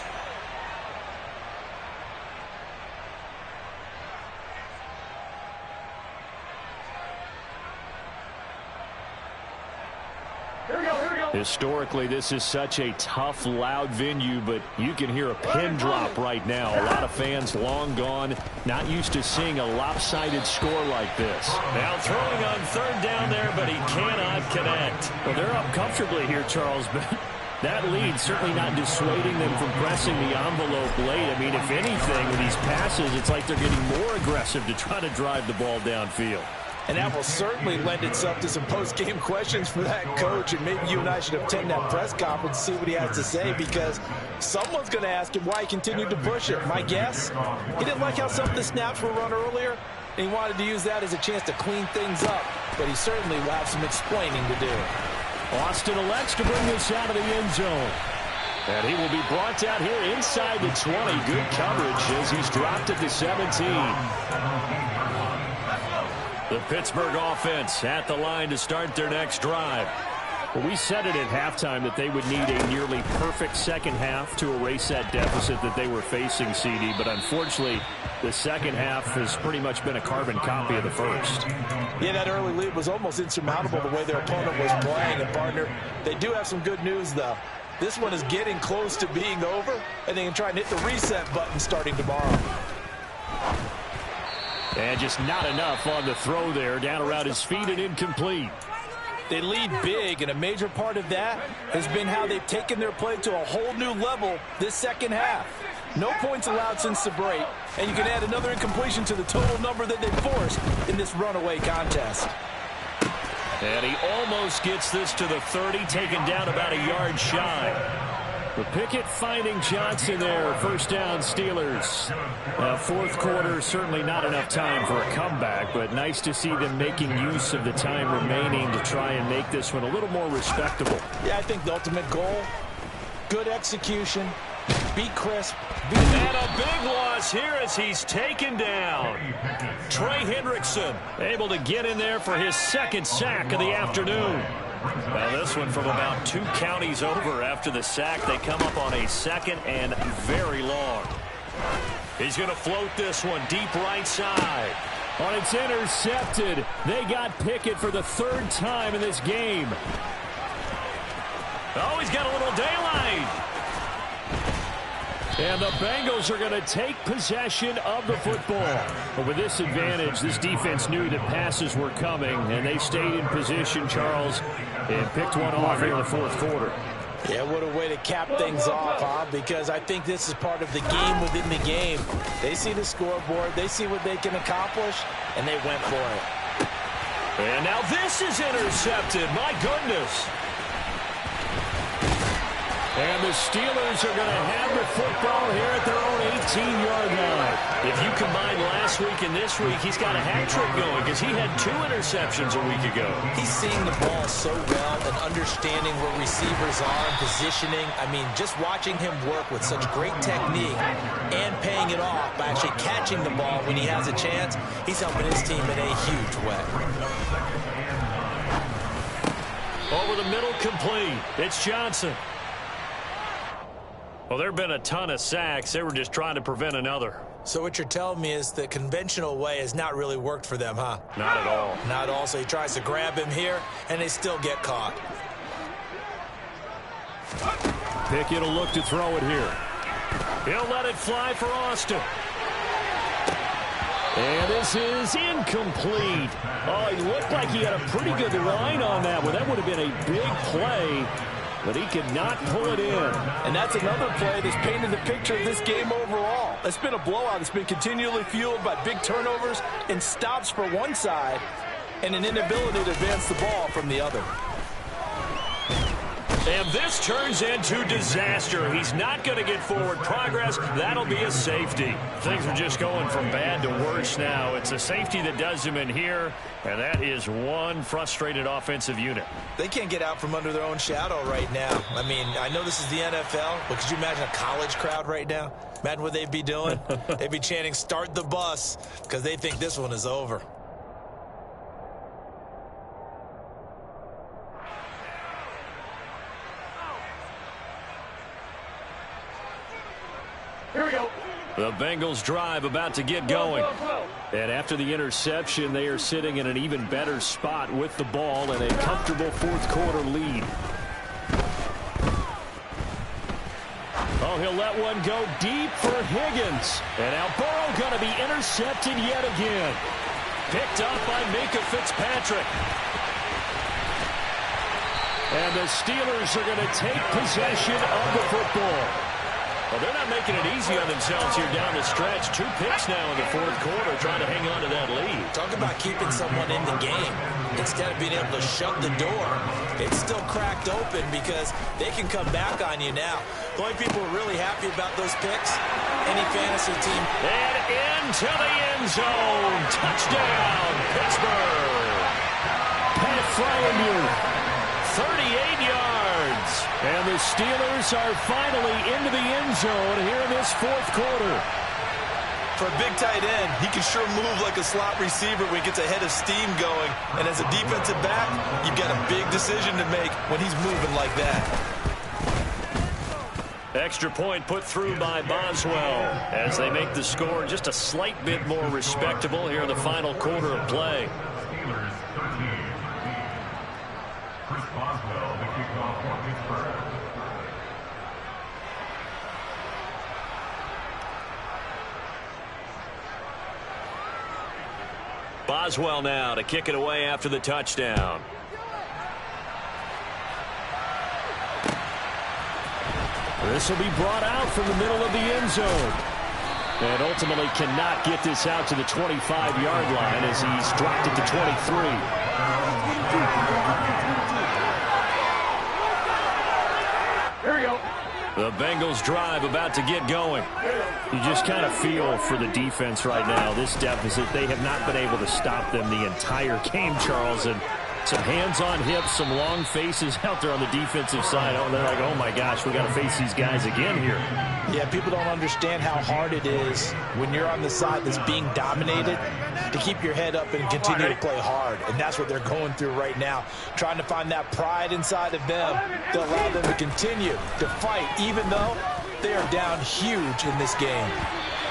Speaker 2: Historically, this is such a tough, loud venue, but you can hear a pin drop right now. A lot of fans long gone, not used to seeing a lopsided score like this. Now throwing on third down there, but he cannot connect. Well, they're up comfortably here, Charles, but that lead certainly not dissuading them from pressing the envelope late. I mean, if anything, with these passes, it's like they're getting more aggressive to try to drive the ball downfield.
Speaker 3: And that will certainly lend itself to some post-game questions for that coach. And maybe you and I should attend that press conference and see what he has to say, because someone's going to ask him why he continued to push it. My guess, he didn't like how some of the snaps were run earlier, and he wanted to use that as a chance to clean things up. But he certainly will have some explaining to do.
Speaker 2: Austin elects to bring this out of the end zone. And he will be brought out here inside the 20. Good coverage as he's dropped at the 17. The Pittsburgh offense at the line to start their next drive. Well, we said it at halftime that they would need a nearly perfect second half to erase that deficit that they were facing, CD. But unfortunately, the second half has pretty much been a carbon copy of the first.
Speaker 3: Yeah, that early lead was almost insurmountable the way their opponent was playing. And, partner, they do have some good news, though. This one is getting close to being over, and they can try and hit the reset button starting tomorrow.
Speaker 2: And just not enough on the throw there. Down around his feet and incomplete.
Speaker 3: They lead big, and a major part of that has been how they've taken their play to a whole new level this second half. No points allowed since the break, and you can add another incompletion to the total number that they forced in this runaway contest.
Speaker 2: And he almost gets this to the 30, taken down about a yard shy. The Pickett finding Johnson there. First down, Steelers. Fourth quarter, certainly not enough time for a comeback, but nice to see them making use of the time remaining to try and make this one a little more respectable.
Speaker 3: Yeah, I think the ultimate goal, good execution, be crisp.
Speaker 2: And a big loss here as he's taken down. Trey Hendrickson able to get in there for his second sack of the afternoon. Well, this one from about 2 counties over after the sack. They come up on a second and very long. He's going to float this one deep right side. Oh, it's intercepted. They got Pickett for the 3rd time in this game. Oh, he's got a little daylight. And the Bengals are going to take possession of the football. But with this advantage, this defense knew that passes were coming, and they stayed in position, Charles, and picked one off here in the 4th quarter.
Speaker 3: Yeah, what a way to cap things off, huh? Because I think this is part of the game within the game. They see the scoreboard, they see what they can accomplish, and they went for it.
Speaker 2: And now this is intercepted. My goodness. And the Steelers are going to have the football here at their own 18-yard line. If you combine last week and this week, he's got a hat trick going because he had 2 interceptions a week ago.
Speaker 3: He's seeing the ball so well and understanding where receivers are and positioning. I mean, just watching him work with such great technique and paying it off by actually catching the ball when he has a chance, he's helping his team in a huge way.
Speaker 2: Over the middle, complete. It's Johnson. Well, there have been a ton of sacks. They were just trying to prevent another.
Speaker 3: So what you're telling me is the conventional way has not really worked for them, huh?
Speaker 2: Not at all.
Speaker 3: Not at all. So he tries to grab him here, and they still get caught.
Speaker 2: Pickett will look to throw it here. He'll let it fly for Austin. And this is incomplete. Oh, he looked like he had a pretty good line on that one. That would have been a big play. But he could not pull it in.
Speaker 3: And that's another play that's painted the picture of this game overall. It's been a blowout. It's been continually fueled by big turnovers and stops for one side and an inability to advance the ball from the other.
Speaker 2: And this turns into disaster. He's not going to get forward progress. That'll be a safety. Things are just going from bad to worse now. It's a safety that does him in here, and that is one frustrated offensive unit.
Speaker 3: They can't get out from under their own shadow right now. I mean, I know this is the NFL, but could you imagine a college crowd right now? Imagine what they'd be doing. They'd be chanting, "Start the bus," because they think this one is over.
Speaker 2: Here we go. The Bengals drive about to get going. And after the interception, they are sitting in an even better spot with the ball and a comfortable fourth quarter lead. Oh, he'll let one go deep for Higgins. And now Burrow going to be intercepted yet again. Picked up by Minkah Fitzpatrick. And the Steelers are going to take possession of the football. Well, they're not making it easy on themselves here down the stretch. 2 picks now in the fourth quarter, trying to hang on to that lead.
Speaker 3: Talk about keeping someone in the game instead of being able to shut the door. It's still cracked open because they can come back on you now. The only people who are really happy about those picks, any fantasy team.
Speaker 2: And into the end zone. Touchdown, Pittsburgh. Pat Freiermuth, 38 yards. And the Steelers are finally into the end zone here in this fourth quarter.
Speaker 3: For a big tight end, he can sure move like a slot receiver when he gets a head of steam going. And as a defensive back, you've got a big decision to make when he's moving like that.
Speaker 2: Extra point put through by Boswell as they make the score just a slight bit more respectable here in the final quarter of play. Boswell now to kick it away after the touchdown. This will be brought out from the middle of the end zone. And ultimately cannot get this out to the 25-yard line as he's dropped it to 23. Here we go. The Bengals drive about to get going. You just kind of feel for the defense right now. This deficit, they have not been able to stop them the entire game, Charles. And some hands on hips, some long faces out there on the defensive side. Oh, they're like, oh my gosh, we got to face these guys again here.
Speaker 3: Yeah, people don't understand how hard it is when you're on the side that's being dominated to keep your head up and continue to play hard. And that's what they're going through right now, trying to find that pride inside of them to allow them to continue to fight, even though they are down huge in this game.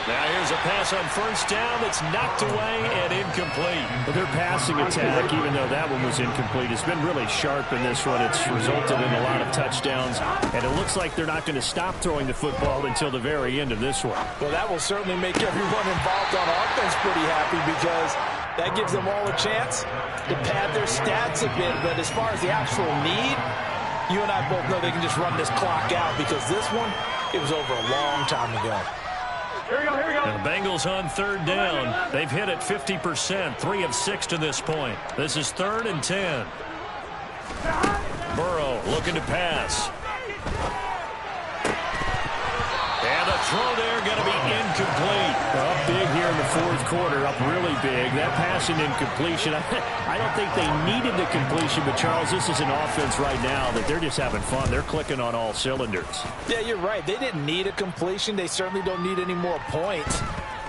Speaker 2: Now here's a pass on first down that's knocked away and incomplete. But their passing attack, even though that one was incomplete, has been really sharp in this one. It's resulted in a lot of touchdowns, and it looks like they're not going to stop throwing the football until the very end of this one.
Speaker 3: Well, that will certainly make everyone involved on offense pretty happy because that gives them all a chance to pad their stats a bit. But as far as the actual need, you and I both know they can just run this clock out because this one, it was over a long time ago.
Speaker 2: Here we go, here we go. The Bengals on third down. They've hit it 50%, 3 of 6 to this point. This is 3rd and 10. Burrow looking to pass. And a throw there going to be incomplete. Up big here in the fourth quarter, up really big. That pass and incompletion, I don't think they needed the completion, but Charles, this is an offense right now that they're just having fun. They're clicking on all cylinders. Yeah, you're right. They didn't need a completion. They certainly don't need any more points,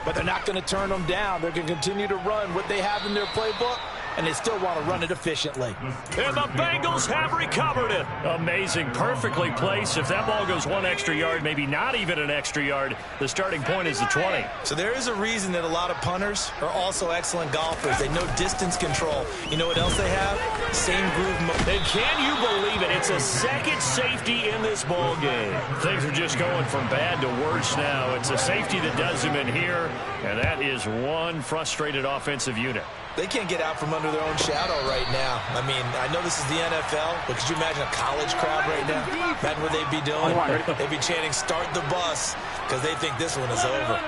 Speaker 2: but they're not going to turn them down. They're going to continue to run what they have in their playbook, and they still want to run it efficiently. And the Bengals have recovered it. Amazing, perfectly placed. If that ball goes 1 extra yard, maybe not even an extra yard, the starting point is the 20. So there is a reason that a lot of punters are also excellent golfers. They know distance control. You know what else they have? Same groove. And can you believe it? It's a second safety in this ball game. Things are just going from bad to worse now. It's a safety that does them in here, and that is one frustrated offensive unit. They can't get out from under their own shadow right now. I mean, I know this is the NFL, but could you imagine a college crowd right now? Imagine what they'd be doing. They'd be chanting, "Start the bus," because they think this one is over.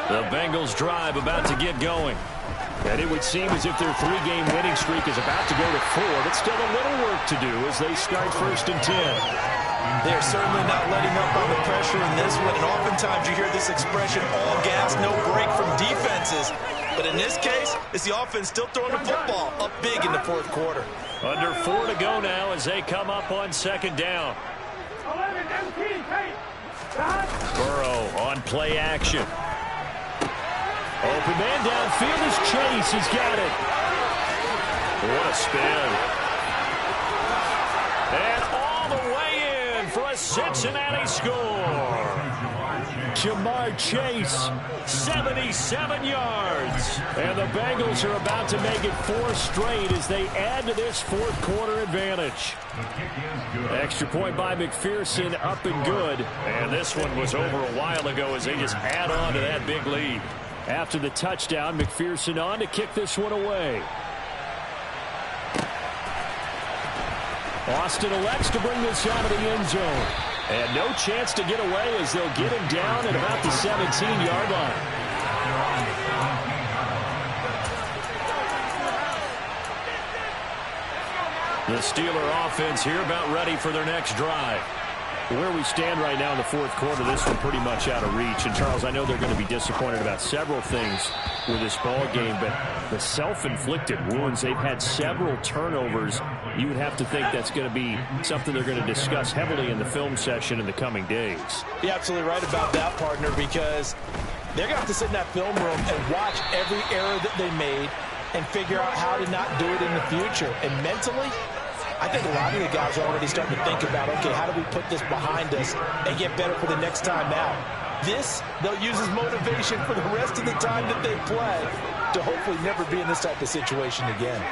Speaker 2: The Bengals drive about to get going. And it would seem as if their 3-game winning streak is about to go to 4, but still a little work to do as they start 1st and 10.
Speaker 3: They're certainly not letting up on the pressure in this one, and oftentimes you hear this expression, all gas, no break from defenses. But in this case, it's the offense still throwing the football up big in the 4th quarter.
Speaker 2: Under 4 to go now as they come up on 2nd down. Burrow on play action. Open man downfield is Chase. He's got it. What a spin. And all the way in for a Cincinnati score. Ja'Marr Chase, 77 yards. And the Bengals are about to make it 4 straight as they add to this 4th quarter advantage. Extra point by McPherson, up and good. And this one was over a while ago as they just add on to that big lead. After the touchdown, McPherson on to kick this one away. Austin elects to bring this out of the end zone. And no chance to get away as they'll get him down at about the 17-yard line. The Steeler offense here about ready for their next drive. Where we stand right now in the 4th quarter, this one pretty much out of reach. And, Charles, I know they're going to be disappointed about several things with this ball game, but the self-inflicted wounds, they've had several turnovers. You would have to think that's going to be something they're going to discuss heavily in the film session in the coming days.
Speaker 3: You're absolutely right about that, partner, because they're going to have to sit in that film room and watch every error that they made and figure out how to not do it in the future. And mentally, I think a lot of the guys are already starting to think about, okay, how do we put this behind us and get better for the next time out? This, they'll use as motivation for the rest of the time that they play to hopefully never be in this type of situation again.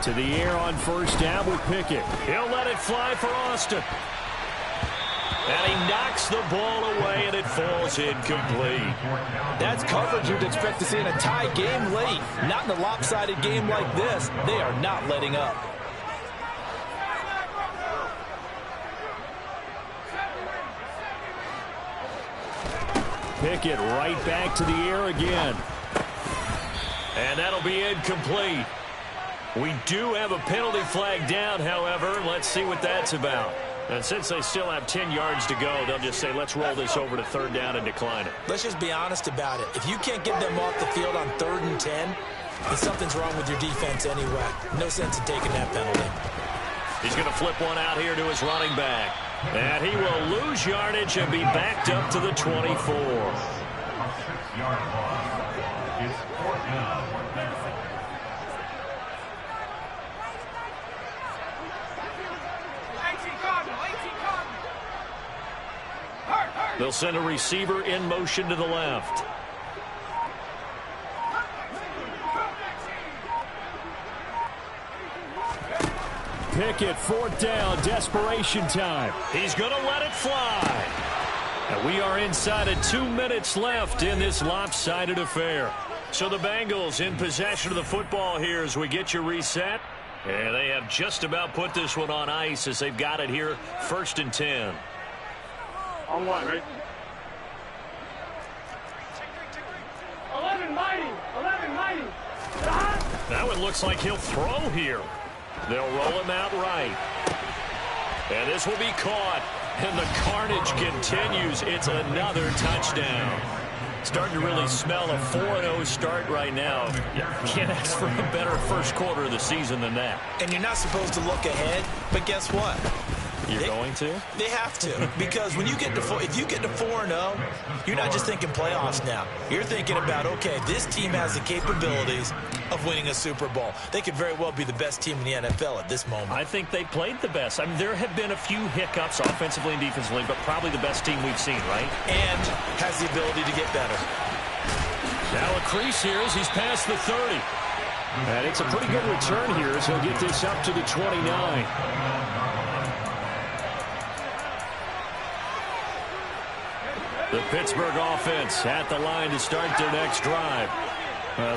Speaker 2: To the air on 1st down with Pickett. He'll let it fly for Austin. And he knocks the ball away, and it falls incomplete.
Speaker 3: That's coverage you'd expect to see in a tie game late. Not in a lopsided game like this. They are not letting up.
Speaker 2: Pickett right back to the air again. And that'll be incomplete. We do have a penalty flag down, however. Let's see what that's about. And since they still have 10 yards to go, they'll just say, let's roll this over to 3rd down and decline it.
Speaker 3: Let's just be honest about it. If you can't get them off the field on 3rd and 10, then something's wrong with your defense anyway. No sense in taking that penalty.
Speaker 2: He's going to flip one out here to his running back. And he will lose yardage and be backed up to the 24. They'll send a receiver in motion to the left. Pickett, 4th down, desperation time. He's going to let it fly. And we are inside of 2 minutes left in this lopsided affair. So the Bengals in possession of the football here as we get you reset. And they have just about put this one on ice as they've got it here, 1st and 10.
Speaker 4: On 1, right? 11 mighty.
Speaker 2: Now it looks like he'll throw here. They'll roll him out right. And this will be caught. And the carnage continues. It's another touchdown. Starting to really smell a 4-0 start right now. You can't ask for a better 1st quarter of the season than that.
Speaker 3: And you're not supposed to look ahead, but guess what?
Speaker 2: You're going to?
Speaker 3: They have to, because when you get to if you get to 4-0, you're not just thinking playoffs now. You're thinking about, okay, this team has the capabilities of winning a Super Bowl. They could very well be the best team in the NFL at this moment.
Speaker 2: I think they played the best. I mean, there have been a few hiccups offensively and defensively, but probably the best team we've seen, right?
Speaker 3: And has the ability to get better.
Speaker 2: Now a crease here as he's past the 30. And it's a pretty good return here as he'll get this up to the 29. The Pittsburgh offense at the line to start their next drive.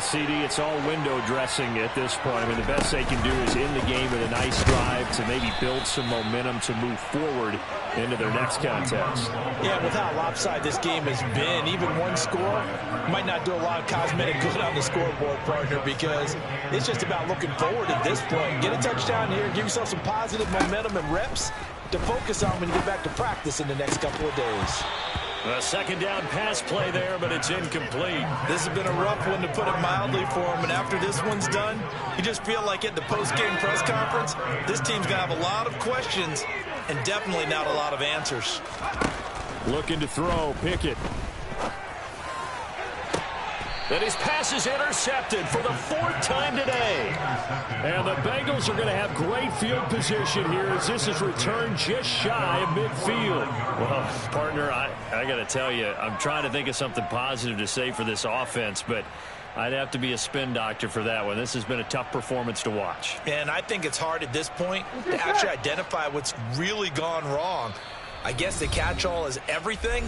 Speaker 2: CD, it's all window dressing at this point. I mean, the best they can do is end the game with a nice drive to maybe build some momentum to move forward into their next contest.
Speaker 3: Yeah, with how lopsided this game has been, even one score might not do a lot of cosmetic good on the scoreboard, partner, because it's just about looking forward at this point. Get a touchdown here, give yourself some positive momentum and reps to focus on when you get back to practice in the next couple of days.
Speaker 2: A second down pass play there, but it's incomplete.
Speaker 3: This has been a rough one, to put it mildly, for him. And after this one's done, you just feel like at the post-game press conference, this team's going to have a lot of questions and definitely not a lot of answers.
Speaker 2: Looking to throw, Pickett. And his pass is intercepted for the 4th time today. And the Bengals are going to have great field position here as this is returned just shy of midfield. Well, partner, I got to tell you, I'm trying to think of something positive to say for this offense, but I'd have to be a spin doctor for that one. This has been a tough performance to watch.
Speaker 3: And I think it's hard at this point to actually identify what's really gone wrong. I guess the catch-all is everything.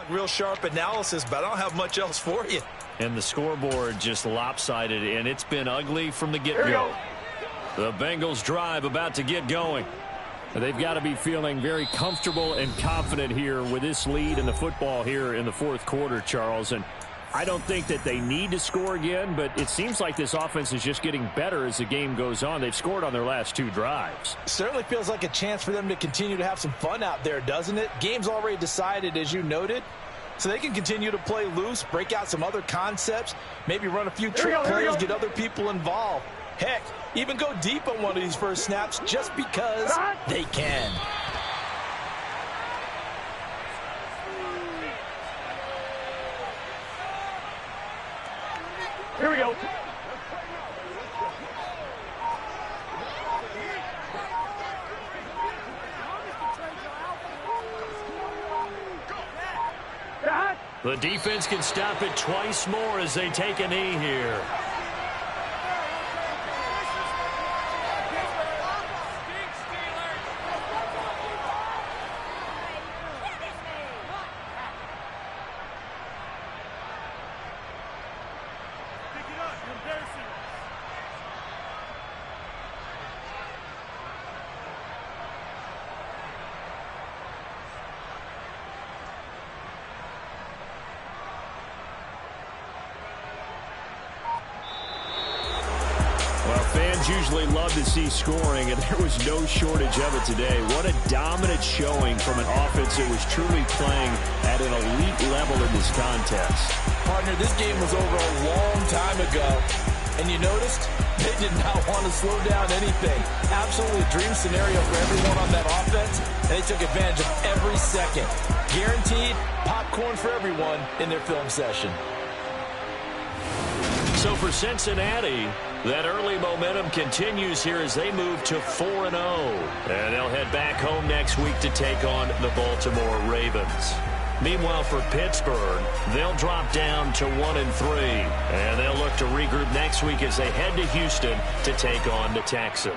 Speaker 3: Real sharp analysis, but I don't have much else for you.
Speaker 2: And the scoreboard just lopsided, and it's been ugly from the get-go. The Bengals drive about to get going. They've got to be feeling very comfortable and confident here with this lead in the football here in the 4th quarter, Charles. And I don't think that they need to score again, but it seems like this offense is just getting better as the game goes on. They've scored on their last 2 drives.
Speaker 3: Certainly feels like a chance for them to continue to have some fun out there, doesn't it? Game's already decided, as you noted, so they can continue to play loose, break out some other concepts, maybe run a few trick plays, get other people involved. Heck, even go deep on one of these first snaps just because they can.
Speaker 4: Here we go.
Speaker 2: The defense can stop it twice more as they take a knee here. Fans usually love to see scoring, and there was no shortage of it today. What a dominant showing from an offense that was truly playing at an elite level in this contest.
Speaker 3: Partner, this game was over a long time ago, and you noticed they did not want to slow down anything. Absolutely a dream scenario for everyone on that offense, and they took advantage of every second. Guaranteed popcorn for everyone in their film session.
Speaker 2: So for Cincinnati, that early momentum continues here as they move to 4-0. And they'll head back home next week to take on the Baltimore Ravens. Meanwhile, for Pittsburgh, they'll drop down to 1-3. And they'll look to regroup next week as they head to Houston to take on the Texans.